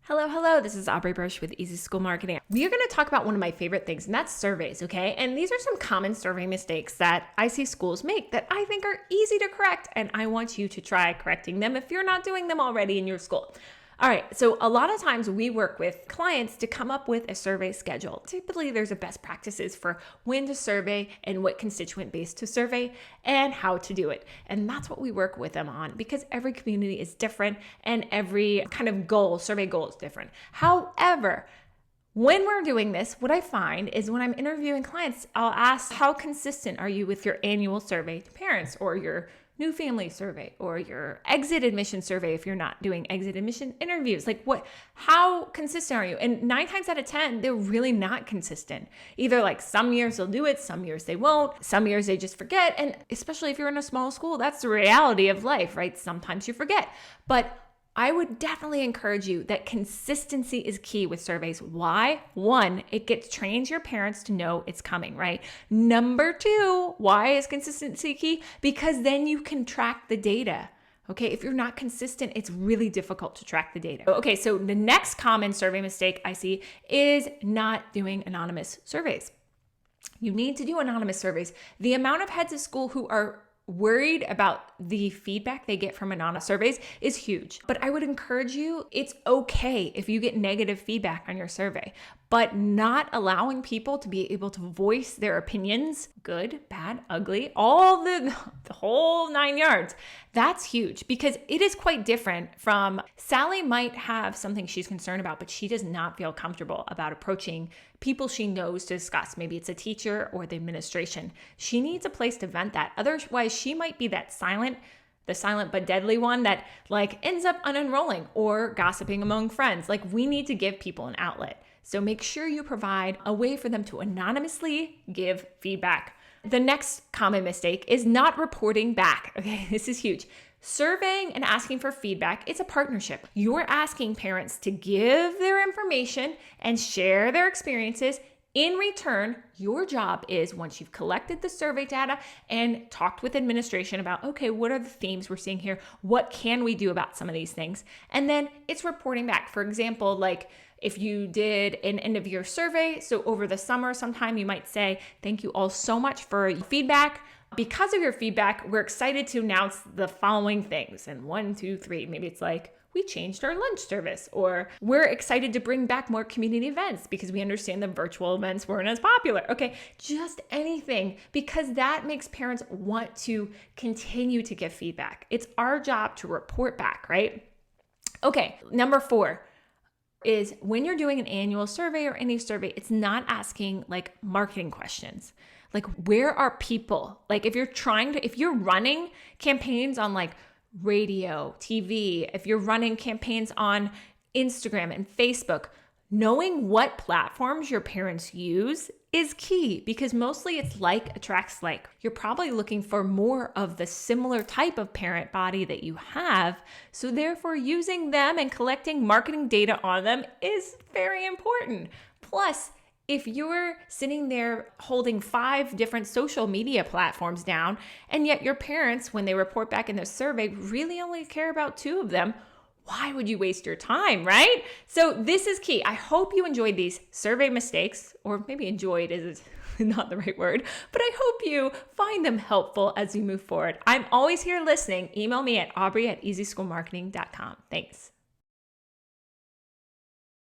Hello, hello. This is Aubrey Bursch with Easy School Marketing. We are going to talk about one of my favorite things, and that's surveys, okay? And these are some common survey mistakes that I see schools make that I think are easy to correct, and I want you to try correcting them if you're not doing them already in your school. All right, so a lot of times we work with clients to come up with a survey schedule. Typically, there's a best practices for when to survey and what constituent base to survey and how to do it. And that's what we work with them on because every community is different and every kind of survey goal is different. However, when we're doing this, what I find is when I'm interviewing clients, I'll ask, how consistent are you with your annual survey to parents or your new family survey or your exit admission survey if you're not doing exit admission interviews? How consistent are you? And 9 times out of 10, they're really not consistent. Either like some years they'll do it, some years they won't, some years they just forget. And especially if you're in a small school, that's the reality of life, right? Sometimes you forget. But I would definitely encourage you that consistency is key with surveys. Why? 1, it trains your parents to know it's coming, right? Number 2, why is consistency key? Because then you can track the data. Okay, if you're not consistent, it's really difficult to track the data. Okay, so the next common survey mistake I see is not doing anonymous surveys. You need to do anonymous surveys. The amount of heads of school who are worried about the feedback they get from anonymous surveys is huge. But I would encourage you, it's okay if you get negative feedback on your survey, but not allowing people to be able to voice their opinions, good, bad, ugly, all the whole 9 yards. That's huge because it is quite different from Sally might have something she's concerned about, but she does not feel comfortable about approaching people she knows to discuss. Maybe it's a teacher or the administration. She needs a place to vent that. Otherwise, she might be the silent but deadly one that ends up unenrolling or gossiping among friends. We need to give people an outlet. So make sure you provide a way for them to anonymously give feedback. The next common mistake is not reporting back. Okay, this is huge. Surveying and asking for feedback, it's a partnership. You're asking parents to give their information and share their experiences. In return, your job is, once you've collected the survey data and talked with administration about, okay, what are the themes we're seeing here? What can we do about some of these things? And then it's reporting back. For example, if you did an end of year survey, so over the summer sometime, you might say, thank you all so much for your feedback. Because of your feedback, we're excited to announce the following things. And 1, 2, 3, maybe it's we changed our lunch service, or we're excited to bring back more community events because we understand the virtual events weren't as popular. Okay, just anything, because that makes parents want to continue to give feedback. It's our job to report back, right? Okay, number 4 is when you're doing an annual survey or any survey, it's not asking marketing questions. Where are people? If you're running campaigns on radio, TV, if you're running campaigns on Instagram and Facebook, knowing what platforms your parents use is key because mostly it's attracts like. You're probably looking for more of the similar type of parent body that you have. So therefore using them and collecting marketing data on them is very important. Plus, if you're sitting there holding 5 different social media platforms down, and yet your parents, when they report back in the survey, really only care about 2 of them, why would you waste your time, right? So this is key. I hope you enjoyed these survey mistakes, or maybe enjoyed is not the right word, but I hope you find them helpful as you move forward. I'm always here listening. Email me at aubrey@easyschoolmarketing.com. Thanks.